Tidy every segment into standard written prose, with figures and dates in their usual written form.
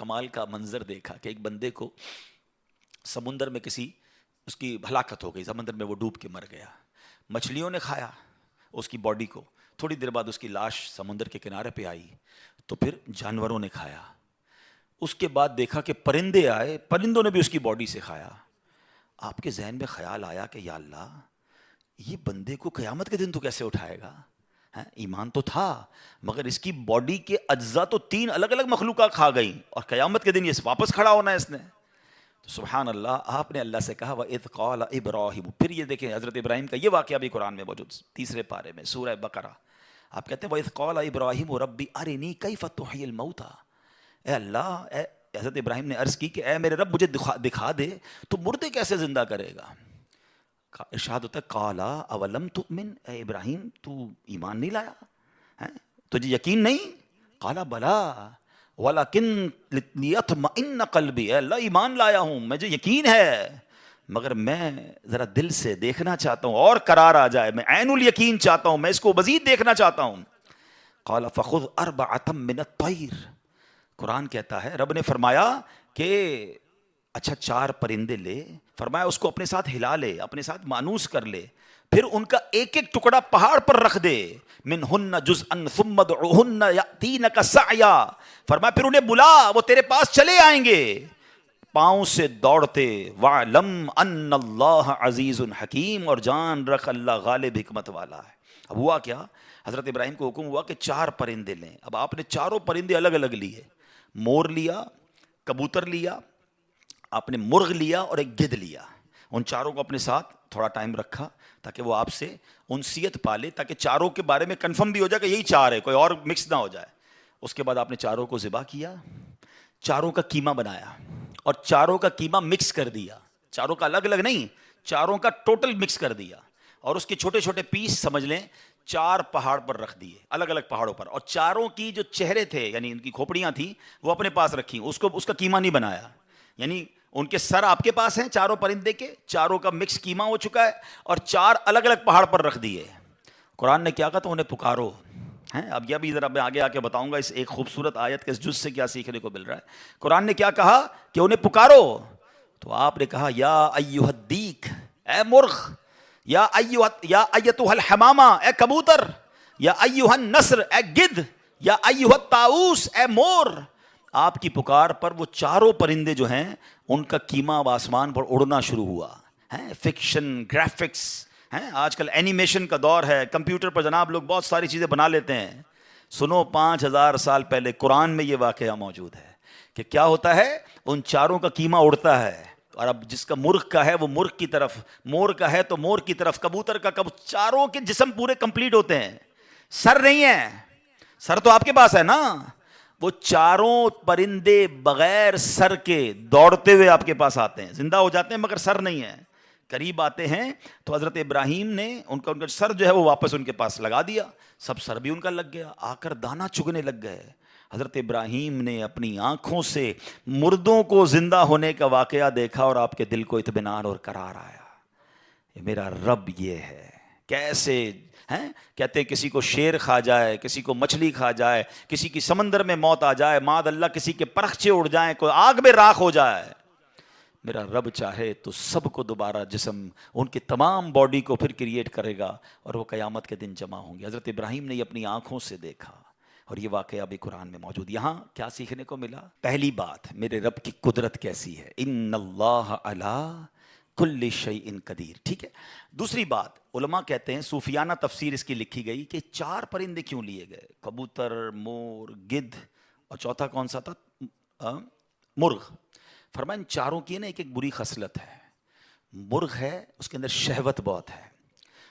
کمال کا منظر دیکھا کہ ایک بندے کو سمندر میں اس کی ہلاکت ہو گئی، سمندر میں وہ ڈوب کے مر گیا، مچھلیوں نے کھایا اس کی باڈی کو، تھوڑی دیر بعد اس کی لاش سمندر کے کنارے پہ آئی، تو پھر جانوروں نے کھایا، اس کے بعد دیکھا کہ پرندے آئے، پرندوں نے بھی اس کی باڈی سے کھایا۔ آپ کے ذہن میں خیال آیا کہ یا اللہ، یہ بندے کو قیامت کے دن تو کیسے اٹھائے گا؟ ایمان تو تھا مگر اس کی باڈی کے اجزاء تو 3 الگ الگ مخلوقات کھا گئی، اور قیامت کے دن یہ واپس کھڑا ہونا ہے اس نے۔ تو سبحان اللہ، آپ نے اللہ سے کہا وَإِذْ قَالَ إِبْرَاهِيمُ، پھر یہ دیکھیں حضرت ابراہیم کا یہ واقعہ بھی قرآن میں موجود، 3 پارے میں سورہ بقرہ۔ آپ کہتے ہیں وَإِذْ قَالَ إِبْرَاهِيمُ رَبِّ أَرِنِي كَيْفَ تُحْيِي الْمَوْتَى، اے اللہ، حضرت ابراہیم نے عرض کی کہ اے میرے رب مجھے دکھا دے تو مردے کیسے زندہ کرے گا؟ ارشاد ہوتا ہے قَالَ أَوَلَمْ تُؤْمِنْ، اے ابراہیم تو ایمان نہیں لایا، تجھے یقین نہیں؟ قَالَ بَلَىٰ وَلَكِنْ لِيَطْمَئِنَّ قَلْبِي، اے اللہ ایمان لایا ہوں، مجھے یقین ہے مگر میں ذرا دل سے دیکھنا چاہتا ہوں اور قرار آ جائے، میں عین الیقین چاہتا ہوں، میں اس کو مزید دیکھنا چاہتا ہوں۔ قَالَ فَخُذْ أَرْبَعَةً مِّنَ الطَّيْرِ، قرآن کہتا ہے رب نے فرمایا کہ اچھا 4 پرندے لے، فرمایا اس کو اپنے ساتھ ہلا لے، اپنے ساتھ مانوس کر لے، پھر ان کا ایک ایک ٹکڑا پہاڑ پر رکھ دے، منہن جزءا ثم ادعوہن یاتینک سعیا، فرمایا پھر انہیں بلا، وہ تیرے پاس چلے آئیں گے پاؤں سے دوڑتے، وَعْلَمْ أَنَّ اللَّهَ عَزِيزٌ حَكِيمٌ، اور جان رکھ اللہ غالب حکمت والا ہے۔ اب ہوا کیا، حضرت ابراہیم کو حکم ہوا کہ 4 پرندے لیں۔ اب آپ نے چاروں پرندے الگ الگ لیے، مور لیا، کبوتر لیا، آپ نے مرغ لیا اور ایک گدھ لیا، ان چاروں کو اپنے ساتھ تھوڑا ٹائم رکھا تاکہ وہ آپ سے انسیت پالے، تاکہ چاروں کے بارے میں کنفرم بھی ہو جائے کہ یہی 4 ہے، کوئی اور مکس نہ ہو جائے۔ اس کے بعد آپ نے چاروں کو ذبح کیا، چاروں کا قیمہ بنایا اور چاروں کا قیمہ مکس کر دیا، چاروں کا الگ الگ نہیں، چاروں کا ٹوٹل مکس کر دیا، اور اس کے چھوٹے چھوٹے پیس سمجھ لیں 4 پہاڑ پر رکھ دیے، الگ الگ پہاڑوں پر، اور چاروں کی جو چہرے تھے یعنی ان کی کھوپڑیاں تھیں وہ اپنے پاس رکھی، اس کا قیمہ نہیں بنایا، یعنی ان کے سر آپ کے پاس ہیں چاروں پرندے کے، چاروں کا مکس قیمہ ہو چکا ہے، اور 4 الگ الگ پہاڑ پر رکھ دیے۔ قرآن نے کیا کہا تو انہیں پکارو، اب یہ بھی ذرا میں آگے آ کے بتاؤں گا اس ایک خوبصورت آیت کے اس جز سے کیا سیکھنے کو مل رہا ہے۔ قرآن نے کیا کہا کہ انہیں پکارو، تو آپ نے کہا یا ایھا الدیک، اے مرغ، یا ایتھا الحمامہ، اے کبوتر، یا ایھا النسر، اے گدھ، یا ایھا الطاؤس، اے مور۔ آپ کی پکار پر وہ چاروں پرندے جو ہیں ان کا قیمہ اب آسمان پر اڑنا شروع ہوا ہے۔ فکشن، گرافکس، آج کل اینیمیشن کا دور ہے، کمپیوٹر پر جناب لوگ بہت ساری چیزیں بنا لیتے ہیں۔ سنو 5000 سال پہلے قرآن میں یہ واقعہ موجود ہے کہ کیا ہوتا ہے، ان چاروں کا قیمہ اڑتا ہے، اور اب جس کا مرغ کا ہے وہ مرغ کی طرف، مور کا ہے تو مور کی طرف، کبوتر کا چاروں کے جسم پورے کمپلیٹ ہوتے ہیں، سر نہیں ہے، سر تو آپ کے پاس ہے نا، وہ چاروں پرندے بغیر سر کے دوڑتے ہوئے آپ کے پاس آتے ہیں، زندہ ہو جاتے ہیں مگر سر نہیں ہے، قریب آتے ہیں تو حضرت ابراہیم نے ان کا سر جو ہے وہ واپس ان کے پاس لگا دیا، سب سر بھی ان کا لگ گیا، آ کر دانہ چگنے لگ گئے۔ حضرت ابراہیم نے اپنی آنکھوں سے مردوں کو زندہ ہونے کا واقعہ دیکھا اور آپ کے دل کو اطمینان اور قرار آیا، یہ میرا رب یہ ہے۔ کیسے کہتے ہیں کسی کو شیر کھا جائے، کسی کو مچھلی کھا جائے، کسی کی سمندر میں موت آ جائے، معاذ اللہ کسی کے پرخچے اڑ جائیں، کوئی آگ میں راکھ ہو جائے، میرا رب چاہے تو سب کو دوبارہ جسم، ان کی تمام باڈی کو پھر کریٹ کرے گا اور وہ قیامت کے دن جمع ہوں گے۔ حضرت ابراہیم نے یہ اپنی آنکھوں سے دیکھا اور یہ واقعہ بھی قرآن میں موجود۔ یہاں کیا سیکھنے کو ملا؟ پہلی بات، میرے رب کی قدرت کیسی ہے، ان اللہ علی کل شیء قدیر، ٹھیک ہے۔ دوسری بات، علماء کہتے ہیں صوفیانہ تفسیر اس کی لکھی گئی کہ 4 پرندے کیوں لیے گئے، کبوتر، مور، گدھ، اور چوتھا کون سا تھا، مرغ۔ فرمایا ان چاروں کی نا ایک ایک بری خصلت ہے۔ مرغ ہے اس کے اندر شہوت بہت ہے،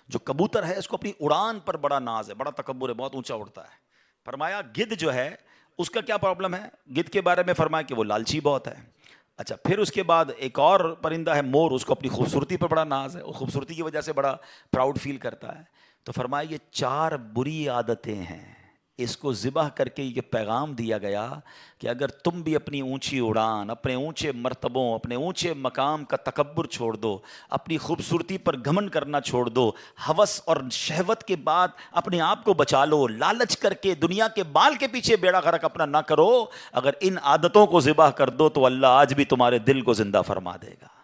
جو کبوتر ہے اس کو اپنی اڑان پر بڑا ناز ہے، بڑا تکبر ہے، بہت اونچا اڑتا ہے۔ فرمایا گدھ جو ہے اس کا کیا پرابلم ہے، گدھ کے بارے میں فرمایا کہ وہ لالچی بہت ہے۔ اچھا، پھر اس کے بعد ایک اور پرندہ ہے مور، اس کو اپنی خوبصورتی پر بڑا ناز ہے، وہ خوبصورتی کی وجہ سے بڑا پراؤڈ فیل کرتا ہے۔ تو فرمایا یہ 4 بری عادتیں ہیں، اس کو ذبح کر کے یہ پیغام دیا گیا کہ اگر تم بھی اپنی اونچی اڑان، اپنے اونچے مرتبوں، اپنے اونچے مقام کا تکبر چھوڑ دو، اپنی خوبصورتی پر گھمنڈ کرنا چھوڑ دو، ہوس اور شہوت کے بعد اپنے آپ کو بچا لو، لالچ کر کے دنیا کے بال کے پیچھے بیڑا غرق اپنا نہ کرو، اگر ان عادتوں کو ذبح کر دو تو اللہ آج بھی تمہارے دل کو زندہ فرما دے گا۔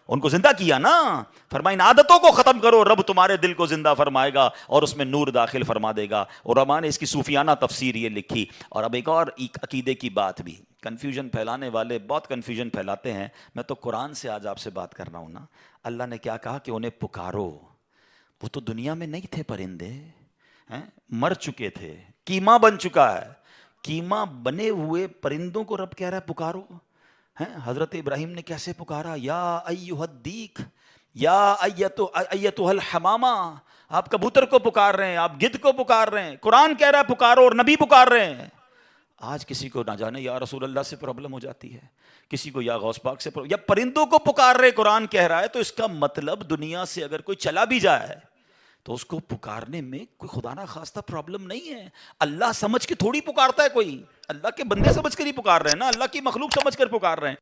ان کو زندہ کیا نا، فرمایا ان عادتوں کو ختم کرو، رب تمہارے دل کو زندہ فرمائے گا اور اس میں نور داخل فرما دے گا۔ علماء نے اس کی صوفیانہ تفسیر یہ لکھی۔ اور اب ایک اور عقیدے کی بات بھی، کنفیوژن پھیلانے والے بہت کنفیوژن پھیلاتے ہیں، میں تو قرآن سے آج آپ سے بات کر رہا ہوں نا۔ اللہ نے کیا کہا کہ انہیں پکارو، وہ تو دنیا میں نہیں تھے پرندے، مر چکے تھے، کیما بن چکا ہے، کیما بنے ہوئے پرندوں کو رب کہہ رہا ہے پکارو۔ حضرت ابراہیم نے کیسے پکارا، یا ایھا الدیک، یا ایتھا الحمامہ، آپ کبوتر کو پکار رہے ہیں، آپ گدھ کو پکار رہے ہیں، قرآن کہہ رہا ہے پکارو اور نبی پکار رہے ہیں۔ آج کسی کو نہ جانے یا رسول اللہ سے پرابلم ہو جاتی ہے، کسی کو یا غوث پاک سے یا پرندوں کو پکار رہے، قرآن کہہ رہا ہے، تو اس کا مطلب دنیا سے اگر کوئی چلا بھی جائے تو اس کو پکارنے میں کوئی خدا نہ خواستہ پرابلم نہیں ہے۔ اللہ سمجھ کے تھوڑی پکارتا ہے کوئی، اللہ کے بندے سمجھ کر ہی پکار رہے ہیں نا، اللہ کی مخلوق سمجھ کر پکار رہے ہیں۔